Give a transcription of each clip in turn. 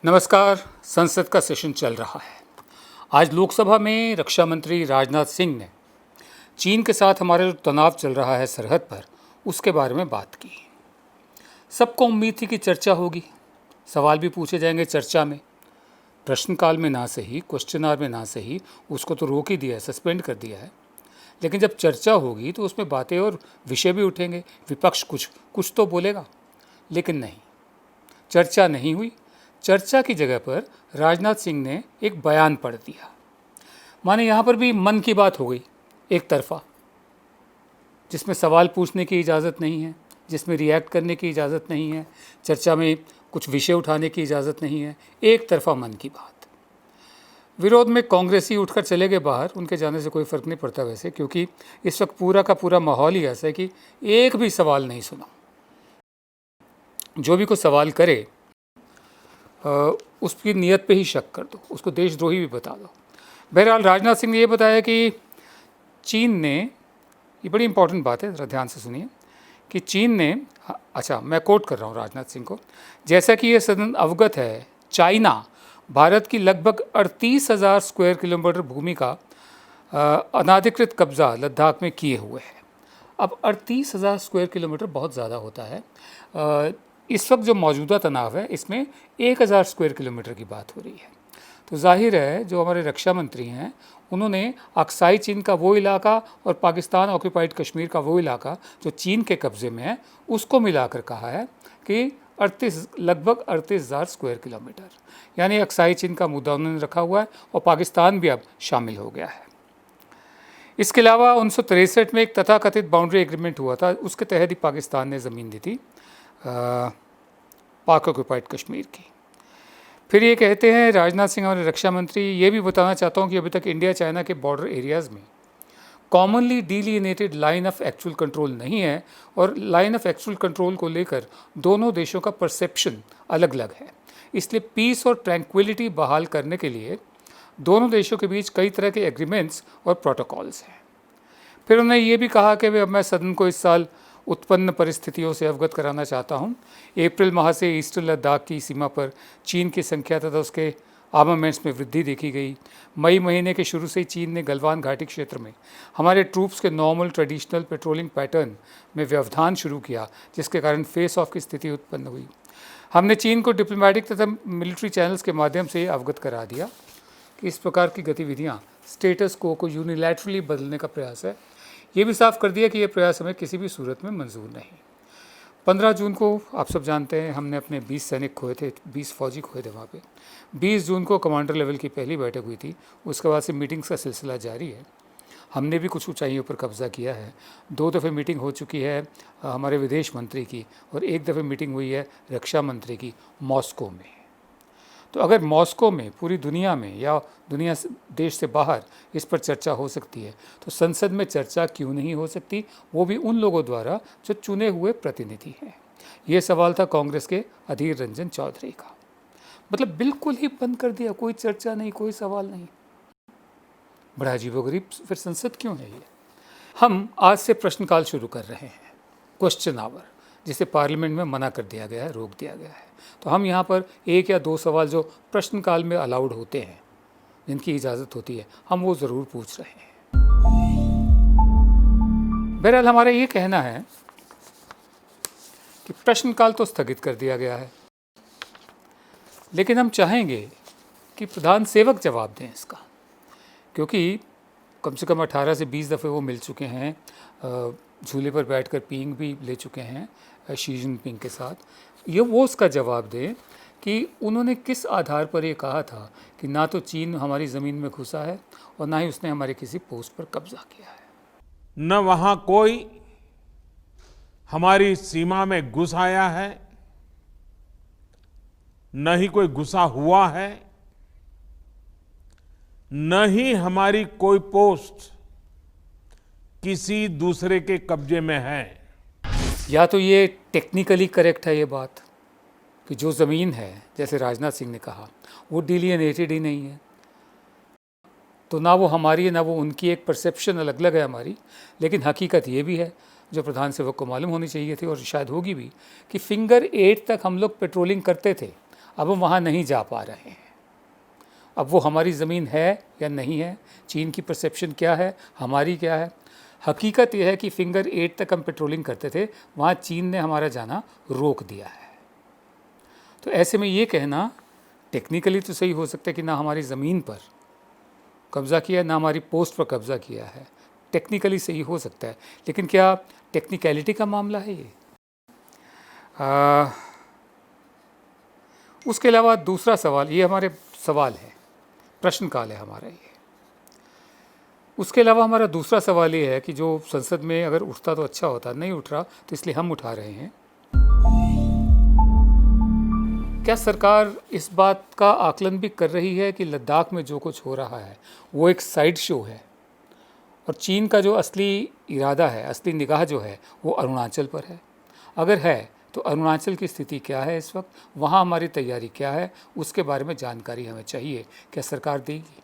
नमस्कार। संसद का सेशन चल रहा है। आज लोकसभा में रक्षा मंत्री राजनाथ सिंह ने चीन के साथ हमारा जो तनाव चल रहा है सरहद पर, उसके बारे में बात की। सबको उम्मीद थी कि चर्चा होगी, सवाल भी पूछे जाएंगे चर्चा में। प्रश्नकाल में ना सही, क्वेश्चन आवर में ना सही, उसको तो रोक ही दिया है, सस्पेंड कर दिया है। लेकिन जब चर्चा होगी तो उसमें बातें और विषय भी उठेंगे, विपक्ष कुछ तो बोलेगा। लेकिन नहीं, चर्चा नहीं हुई। चर्चा की जगह पर राजनाथ सिंह ने एक बयान पढ़ दिया। माने यहाँ पर भी मन की बात हो गई, एक तरफा, जिसमें सवाल पूछने की इजाज़त नहीं है, जिसमें रिएक्ट करने की इजाज़त नहीं है, चर्चा में कुछ विषय उठाने की इजाज़त नहीं है, एक तरफा मन की बात। विरोध में कांग्रेसी उठकर चले गए बाहर। उनके जाने से कोई फ़र्क नहीं पड़ता वैसे, क्योंकि इस वक्त पूरा का पूरा माहौल ही ऐसा है कि एक भी सवाल नहीं सुना। जो भी कोई सवाल करे उसकी नीयत पे ही शक कर दो, उसको देशद्रोही भी बता दो। बहरहाल राजनाथ सिंह ने ये बताया कि चीन ने, ये बड़ी इंपॉर्टेंट बात है, ज़रा ध्यान से सुनिए, कि चीन ने, अच्छा मैं कोट कर रहा हूँ राजनाथ सिंह को, जैसा कि ये सदन अवगत है, चाइना भारत की लगभग 38,000 स्क्वायर किलोमीटर भूमि का अनाधिकृत कब्जा लद्दाख में किए हुए है। अब 38,000 स्क्वायर किलोमीटर बहुत ज़्यादा होता है। इस वक्त जो मौजूदा तनाव है इसमें 1,000 स्क्वायर किलोमीटर की बात हो रही है। तो जाहिर है जो हमारे रक्षा मंत्री हैं उन्होंने अक्साई चीन का वो इलाका और पाकिस्तान ऑक्यूपाइड कश्मीर का वो इलाका जो चीन के कब्ज़े में है उसको मिलाकर कहा है कि लगभग 38,000 स्क्वायर किलोमीटर, यानी अक्साई चीन का मुद्दा उन्होंने रखा हुआ है और पाकिस्तान भी अब शामिल हो गया है। इसके अलावा 1963 में एक तथाकथित बाउंड्री एग्रीमेंट हुआ था, उसके तहत ही पाकिस्तान ने ज़मीन दी थी पाक ऑक्यूपाइड कश्मीर की। फिर ये कहते हैं राजनाथ सिंह और रक्षा मंत्री, ये भी बताना चाहता हूँ कि अभी तक इंडिया चाइना के बॉर्डर एरियाज़ में commonly delineated line of actual control नहीं है और लाइन ऑफ एक्चुअल कंट्रोल को लेकर दोनों देशों का परसेप्शन अलग अलग है। इसलिए पीस और ट्रैंक्विलिटी बहाल करने के लिए दोनों देशों के बीच कई तरह के एग्रीमेंट्स और प्रोटोकॉल्स हैं। फिर उन्होंने ये भी कहा कि अब मैं सदन को इस साल उत्पन्न परिस्थितियों से अवगत कराना चाहता हूँ। अप्रैल माह से ईस्टर्न लद्दाख की सीमा पर चीन की संख्या तथा उसके आर्मामेंट्स में वृद्धि देखी गई। मई महीने के शुरू से ही चीन ने गलवान घाटी क्षेत्र में हमारे ट्रूप्स के नॉर्मल ट्रेडिशनल पेट्रोलिंग पैटर्न में व्यवधान शुरू किया, जिसके कारण फेस ऑफ की स्थिति उत्पन्न हुई। हमने चीन को डिप्लोमेटिक तथा मिलिट्री चैनल्स के माध्यम से अवगत करा दिया कि इस प्रकार की गतिविधियाँ स्टेटस को यूनिलैटरली बदलने का प्रयास है। ये भी साफ कर दिया कि ये प्रयास हमें किसी भी सूरत में मंजूर नहीं। 15 जून को आप सब जानते हैं हमने अपने 20 सैनिक खोए थे, 20 फौजी खोए थे वहाँ पे। 20 जून को कमांडर लेवल की पहली बैठक हुई थी। उसके बाद से मीटिंग्स का सिलसिला जारी है। हमने भी कुछ ऊंचाइयों पर कब्जा किया है। 2 दफ़े मीटिंग हो चुकी है हमारे विदेश मंत्री की और 1 दफ़े मीटिंग हुई है रक्षा मंत्री की मॉस्को में। तो अगर मॉस्को में पूरी दुनिया में या दुनिया देश से बाहर इस पर चर्चा हो सकती है तो संसद में चर्चा क्यों नहीं हो सकती, वो भी उन लोगों द्वारा जो चुने हुए प्रतिनिधि हैं। ये सवाल था कांग्रेस के अधीर रंजन चौधरी का। मतलब बिल्कुल ही बंद कर दिया, कोई चर्चा नहीं, कोई सवाल नहीं। बड़ा अजीबोगरीब फिर संसद क्यों है ये। हम आज से प्रश्नकाल शुरू कर रहे हैं, क्वेश्चन आवर, जिसे पार्लियामेंट में मना कर दिया गया है, रोक दिया गया है। तो हम यहाँ पर 1 या 2 सवाल जो प्रश्नकाल में अलाउड होते हैं, जिनकी इजाज़त होती है, हम वो ज़रूर पूछ रहे हैं। बहरहाल हमारा ये कहना है कि प्रश्नकाल तो स्थगित कर दिया गया है, लेकिन हम चाहेंगे कि प्रधान सेवक जवाब दें इसका, क्योंकि कम से कम 18 से 20 दफ़े वो मिल चुके हैं, झूले पर बैठकर पींग भी ले चुके हैं शी जिनपिंग के साथ। ये वो उसका जवाब दें कि उन्होंने किस आधार पर ये कहा था कि ना तो चीन हमारी ज़मीन में घुसा है और ना ही उसने हमारे किसी पोस्ट पर कब्जा किया है। न वहाँ कोई हमारी सीमा में घुस आया है, न ही कोई घुसा हुआ है, न ही हमारी कोई पोस्ट किसी दूसरे के कब्जे में है। या तो ये टेक्निकली करेक्ट है ये बात कि जो ज़मीन है, जैसे राजनाथ सिंह ने कहा, वो डिलिनेटेड ही नहीं है, तो ना वो हमारी है ना वो उनकी, एक परसेप्शन अलग अलग है हमारी। लेकिन हकीकत ये भी है जो प्रधान सेवक को मालूम होनी चाहिए थी और शायद होगी भी, कि फिंगर 8 तक हम लोग पेट्रोलिंग करते थे। अब हम वहाँ नहीं जा पा रहे हैं। अब वो हमारी ज़मीन है या नहीं है, चीन की परसेप्शन क्या है, हमारी क्या है। हकीकत यह है कि फिंगर 8 तक हम पेट्रोलिंग करते थे, वहाँ चीन ने हमारा जाना रोक दिया है। तो ऐसे में ये कहना टेक्निकली तो सही हो सकता है कि ना हमारी ज़मीन पर कब्ज़ा किया है, ना हमारी पोस्ट पर कब्ज़ा किया है, टेक्निकली सही हो सकता है, लेकिन क्या टेक्निकलिटी का मामला है ये? उसके अलावा दूसरा सवाल, ये हमारे सवाल है, प्रश्नकाल है हमारा ये। उसके अलावा हमारा दूसरा सवाल ये है कि जो संसद में अगर उठता तो अच्छा होता, नहीं उठ रहा तो इसलिए हम उठा रहे हैं। क्या सरकार इस बात का आकलन भी कर रही है कि लद्दाख में जो कुछ हो रहा है वो एक साइड शो है और चीन का जो असली इरादा है, असली निगाह जो है वो अरुणाचल पर है? अगर है तो अरुणाचल की स्थिति क्या है इस वक्त, वहाँ हमारी तैयारी क्या है, उसके बारे में जानकारी हमें चाहिए। क्या सरकार देगी?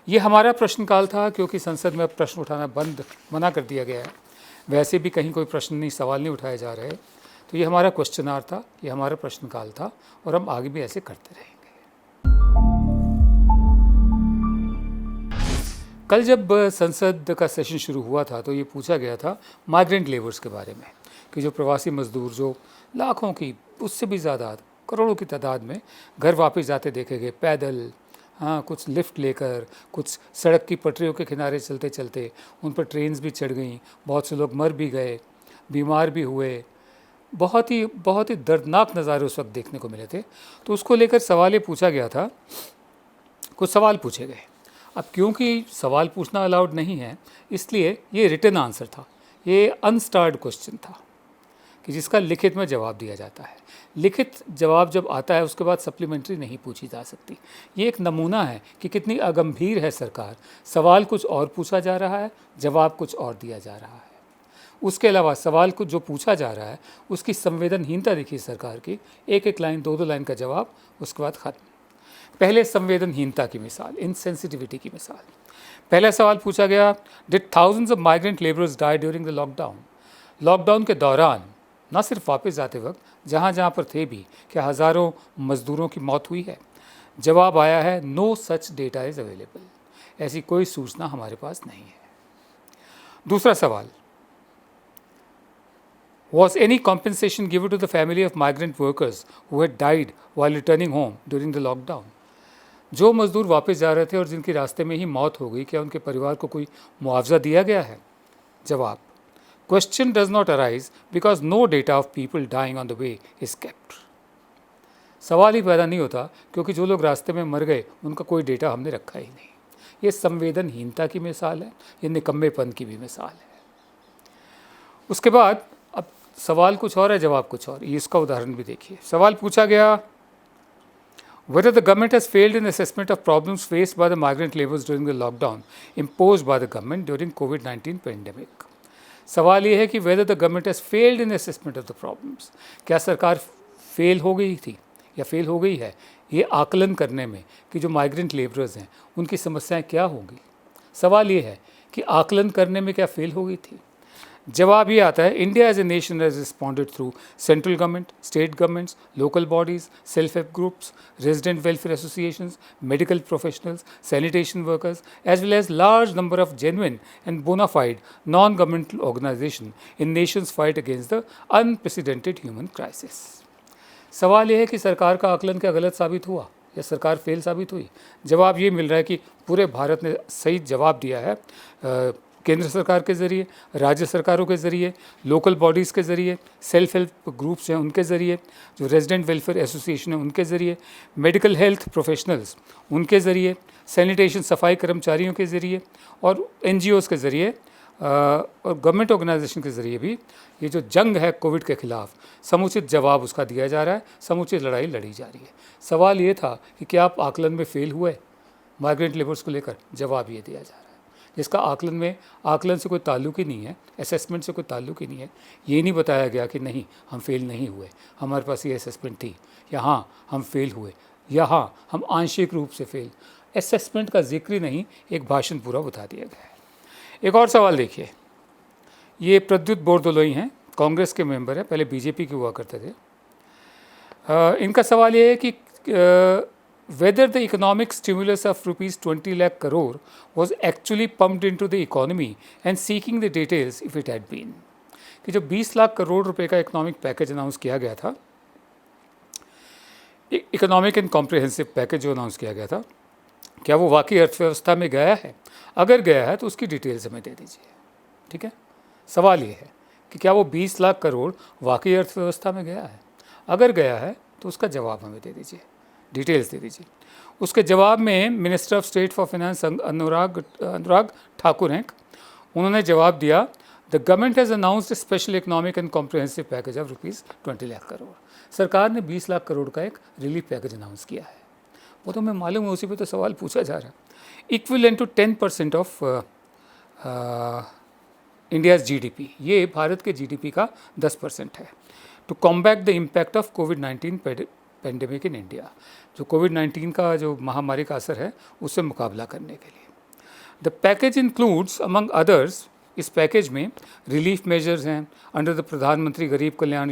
ये हमारा प्रश्नकाल था, क्योंकि संसद में अब प्रश्न उठाना मना कर दिया गया है। वैसे भी कहीं कोई प्रश्न नहीं, सवाल नहीं उठाए जा रहे, तो ये हमारा क्वेश्चन आवर था, ये हमारा प्रश्नकाल था और हम आगे भी ऐसे करते रहेंगे। कल जब संसद का सेशन शुरू हुआ था तो ये पूछा गया था माइग्रेंट लेबर्स के बारे में कि जो प्रवासी मजदूर जो लाखों की, उससे भी ज़्यादा करोड़ों की तादाद में घर वापस जाते देखे गए पैदल, हाँ, कुछ लिफ्ट लेकर, कुछ सड़क की पटरियों के किनारे चलते चलते, उन पर ट्रेन्स भी चढ़ गईं, बहुत से लोग मर भी गए, बीमार भी हुए, बहुत ही दर्दनाक नज़ारे उस वक्त देखने को मिले थे। तो उसको लेकर सवाल ये पूछा गया था, कुछ सवाल पूछे गए। अब क्योंकि सवाल पूछना अलाउड नहीं है, इसलिए ये रिटन आंसर था, ये अनस्टार्ड क्वेश्चन था कि जिसका लिखित में जवाब दिया जाता है। लिखित जवाब जब आता है उसके बाद सप्लीमेंट्री नहीं पूछी जा सकती। ये एक नमूना है कि कितनी अगंभीर है सरकार। सवाल कुछ और पूछा जा रहा है, जवाब कुछ और दिया जा रहा है। उसके अलावा सवाल को जो पूछा जा रहा है उसकी संवेदनहीनता देखिए सरकार की, एक एक लाइन, दो दो लाइन का जवाब, उसके बाद खत्म। पहले संवेदनहीनता की मिसाल, इनसेंसिटिविटी की मिसाल। पहला सवाल पूछा गया, did thousands of migrant labourers die during the lockdown? Lockdown के दौरान न सिर्फ वापस जाते वक्त, जहाँ जहाँ पर थे भी, क्या हज़ारों मजदूरों की मौत हुई है? जवाब आया है, no such data is available. ऐसी कोई सूचना हमारे पास नहीं है। दूसरा सवाल, was any compensation given to the family of migrant workers who had died while returning home during the lockdown? जो मजदूर वापस जा रहे थे और जिनकी रास्ते में ही मौत हो गई, क्या उनके परिवार को कोई मुआवजा दिया गया है? जवाब, question does not arise because no data of people dying on the way is kept. सवाल ही पैदा नहीं होता क्योंकि जो लोग रास्ते में मर गए उनका कोई डेटा हमने रखा ही नहीं। ये संवेदनहीनता की मिसाल है, ये निकम्मेपन की भी मिसाल है। उसके बाद अब सवाल कुछ और है, जवाब कुछ और। ये इसका उदाहरण भी देखिए। सवाल पूछा गया, whether the government has failed in assessment of problems faced by the migrant laborers during the lockdown imposed by the government during COVID-19 pandemic. सवाल ये है कि whether the government has failed in assessment of the problems, क्या सरकार fail हो गई थी या फेल हो गई है ये आकलन करने में कि जो माइग्रेंट लेबरर्स हैं उनकी समस्याएं क्या होंगी। सवाल ये है कि आकलन करने में क्या फेल हो गई थी। जवाब ये आता है, India as a nation has responded through central government, state governments, local bodies, self help groups, resident welfare associations, medical professionals, sanitation workers, as well as large number of genuine and bonafide non governmental organisation in nations fight against the unprecedented human crisis. सवाल यह है कि सरकार का आकलन क्या गलत साबित हुआ या सरकार फेल साबित हुई। जवाब ये मिल रहा है कि पूरे भारत ने सही जवाब दिया है, केंद्र सरकार के ज़रिए, राज्य सरकारों के ज़रिए, लोकल बॉडीज़ के ज़रिए, सेल्फ हेल्प ग्रुप्स हैं उनके ज़रिए, जो रेजिडेंट वेलफेयर एसोसिएशन है उनके ज़रिए, मेडिकल हेल्थ प्रोफेशनल्स उनके ज़रिए, सैनिटेशन सफाई कर्मचारियों के ज़रिए और NGOs के ज़रिए और गवर्नमेंट ऑर्गेनाइजेशन के ज़रिए भी ये जो जंग है कोविड के ख़िलाफ़, समुचित जवाब उसका दिया जा रहा है, समुचित लड़ाई लड़ी जा रही है। सवाल ये था कि क्या आप आकलन में फ़ेल हुए माइग्रेंट लेबर्स को लेकर? जवाब ये दिया जा रहा है, जिसका आकलन से कोई ताल्लुक ही नहीं है, असेसमेंट से कोई ताल्लुक ही नहीं है। ये नहीं बताया गया कि नहीं हम फेल नहीं हुए, हमारे पास ये असेसमेंट थी, या हाँ हम फेल हुए, या हाँ हम आंशिक रूप से फेल। असेसमेंट का जिक्र ही नहीं, एक भाषण पूरा बता दिया गया है। एक और सवाल देखिए, ये प्रद्युत बोरदोलोई हैं, कांग्रेस के मेंबर हैं, पहले बीजेपी के हुआ करते थे। इनका सवाल ये है कि whether the economic stimulus of rupees 20 lakh crore was actually pumped into the economy and seeking the details if it had been. कि जो 20 लाख करोड़ रुपए का इकोनॉमिक पैकेज अनाउंस किया गया था, इकोनॉमिक एंड कॉम्प्रिहेंसिव पैकेज जो अनाउंस किया गया था, क्या वो वाकई अर्थव्यवस्था में गया है? अगर गया है तो उसकी डिटेल्स हमें दे दीजिए। ठीक है, सवाल ये है कि क्या वो 20 लाख करोड़ वाकई अर्थव्यवस्था में गया है? अगर गया है तो उसका जवाब हमें दे दीजिए, डिटेल्स दे दीजिए। उसके जवाब में minister of state for finance Anurag Thakur हैं, उन्होंने जवाब दिया, the government has announced a special economic and comprehensive package of rupees 20 lakh crore. सरकार ने 20 लाख करोड़ का एक रिलीफ पैकेज अनाउंस किया है। वो तो हमें मालूम है, उसी पे तो सवाल पूछा जा रहा है। Equivalent to 10% of India's GDP, ये भारत के जीडीपी का 10% है। To combat the impact of कोविड-19 पेंडेमिक इन इंडिया, जो कोविड-19 का जो महामारी का असर है उससे मुकाबला करने के लिए। The package includes among others, इस पैकेज में रिलीफ मेजर्स हैं अंडर द प्रधानमंत्री गरीब कल्याण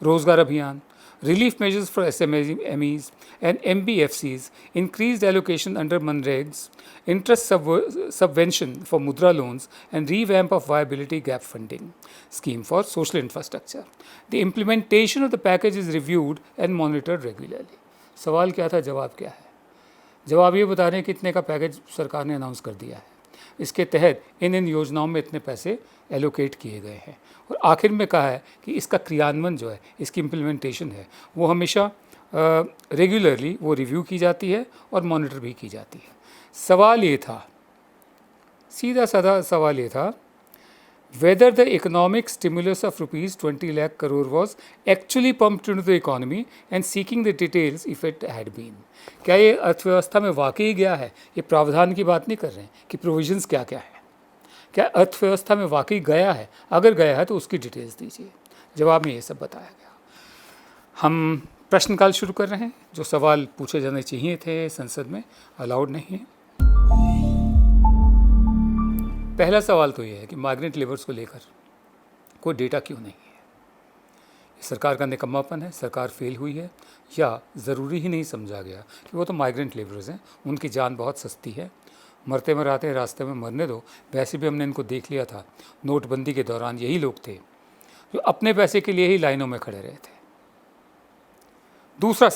रोजगार अभियान, relief measures for SMEs and MBFCs, increased allocation under MNREGs, interest subvention for Mudra loans, and revamp of viability gap funding scheme for social infrastructure. The implementation of the package is reviewed and monitored regularly. सवाल क्या था, जवाब क्या है? जवाब ये बता रहे हैं कि इतने का पैकेज सरकार ने अनाउंस कर दिया है, इसके तहत इन योजनाओं में इतने पैसे एलोकेट किए गए हैं, और आखिर में कहा है कि इसका क्रियान्वयन जो है, इसकी इम्प्लीमेंटेशन है, वो हमेशा रेगुलरली वो रिव्यू की जाती है और मॉनिटर भी की जाती है। सवाल ये था, सीधा साधा सवाल ये था, whether the economic stimulus of rupees 20 lakh crore was actually pumped into the economy and seeking the details if it had been. क्या ये अर्थव्यवस्था में वाकई गया है? ये प्रावधान की बात नहीं कर रहे हैं कि प्रोविजंस क्या क्या है, क्या अर्थव्यवस्था में वाकई गया है? अगर गया है तो उसकी डिटेल्स दीजिए। जवाब में ये सब बताया गया। हम प्रश्नकाल शुरू कर रहे हैं। जो सवाल पूछे जाने चाहिए थे संसद में, अलाउड नहीं है। पहला सवाल तो ये है कि माइग्रेंट लेबर्स को लेकर कोई डेटा क्यों नहीं है? सरकार का निकम्मापन है, सरकार फेल हुई है, या ज़रूरी ही नहीं समझा गया कि वो तो माइग्रेंट लेबर्स हैं, उनकी जान बहुत सस्ती है, मरते मराते हैं, रास्ते में मरने दो। वैसे भी हमने इनको देख लिया था, नोटबंदी के दौरान यही लोग थे जो अपने पैसे के लिए ही लाइनों में खड़े रहे थे। दूसरा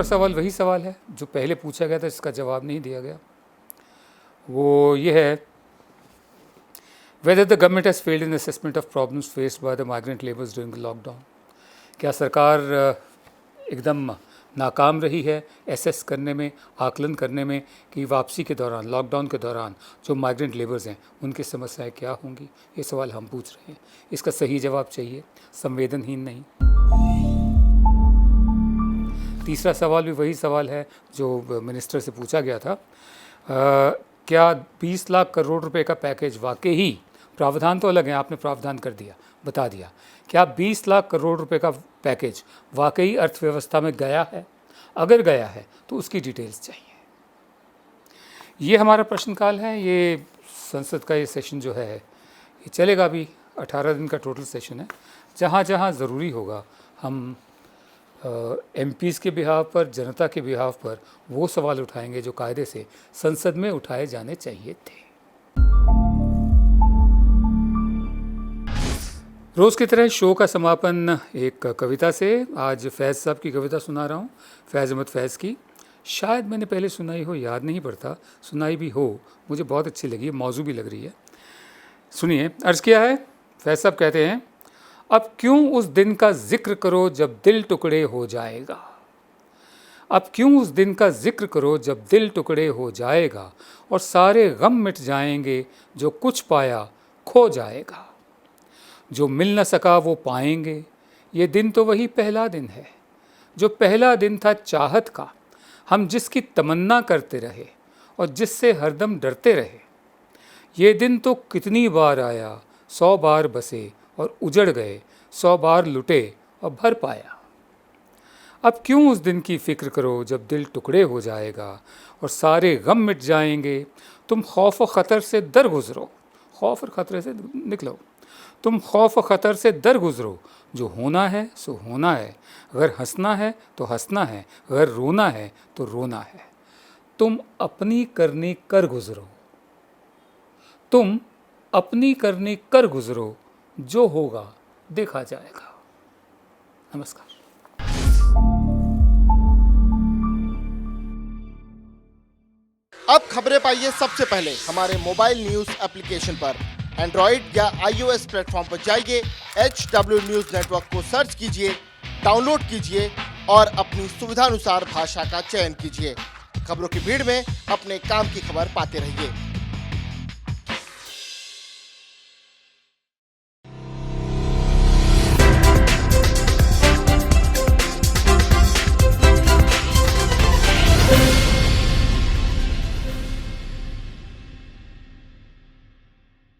सवाल वही सवाल है जो पहले पूछा गया था, इसका जवाब नहीं दिया गया। वो ये है, whether the government has failed in assessment of problems faced by the migrant laborers during the lockdown. क्या सरकार एकदम नाकाम रही है एसेस करने में, आकलन करने में कि वापसी के दौरान, लॉकडाउन के दौरान जो माइग्रेंट लेबर्स हैं उनकी समस्याएं क्या होंगी? ये सवाल हम पूछ रहे हैं, इसका सही जवाब चाहिए, संवेदनहीन नहीं। तीसरा सवाल भी वही सवाल है जो मिनिस्टर से पूछा गया था, क्या 20 लाख करोड़ रुपए का पैकेज वाकई ही, प्रावधान तो अलग है, आपने प्रावधान कर दिया, बता दिया, क्या 20 लाख करोड़ रुपए का पैकेज वाकई अर्थव्यवस्था में गया है? अगर गया है तो उसकी डिटेल्स चाहिए। ये हमारा प्रश्नकाल है। ये संसद का ये सेशन जो है ये चलेगा अभी, 18 दिन का टोटल सेशन है। जहाँ जहाँ ज़रूरी होगा हम एमपीज़ के बिहाफ पर, जनता के बिहाफ पर वो सवाल उठाएंगे जो कायदे से संसद में उठाए जाने चाहिए थे। रोज़ की तरह शो का समापन एक कविता से। आज फैज़ साहब की कविता सुना रहा हूँ, फैज़ अहमद फैज़ की। शायद मैंने पहले सुनाई हो, याद नहीं पड़ता, सुनाई भी हो, मुझे बहुत अच्छी लगी, मौजू भी लग रही है। सुनिए, अर्ज़ किया है, फैज़ साहब कहते हैं, अब क्यों उस दिन का जिक्र करो जब दिल टुकड़े हो जाएगा। अब क्यों उस दिन का जिक्र करो जब दिल टुकड़े हो जाएगा, और सारे गम मिट जाएंगे, जो कुछ पाया खो जाएगा। जो मिल न सका वो पाएंगे, ये दिन तो वही पहला दिन है, जो पहला दिन था चाहत का, हम जिसकी तमन्ना करते रहे और जिससे हरदम डरते रहे। ये दिन तो कितनी बार आया, 100 बार बसे और उजड़ गए, 100 बार लुटे और भर पाया। अब क्यों उस दिन की फ़िक्र करो जब दिल टुकड़े हो जाएगा और सारे गम मिट जाएंगे। तुम खौफ व ख़तर से दर गुज़रो, खौफ और ख़तरे से निकलो। तुम खौफ और ख़तर से दर गुजरो, जो होना है सो होना है। अगर हंसना है तो हंसना है, अगर रोना है तो रोना है। तुम अपनी करनी कर गुजरो, तुम अपनी करनी कर गुजरो, जो होगा देखा जाएगा। नमस्कार। अब खबरें पाइए सबसे पहले हमारे मोबाइल न्यूज एप्लीकेशन पर। एंड्रॉइड या iOS प्लेटफॉर्म पर जाइए, HW न्यूज नेटवर्क को सर्च कीजिए, डाउनलोड कीजिए और अपनी सुविधानुसार भाषा का चयन कीजिए। खबरों की भीड़ में अपने काम की खबर पाते रहिए।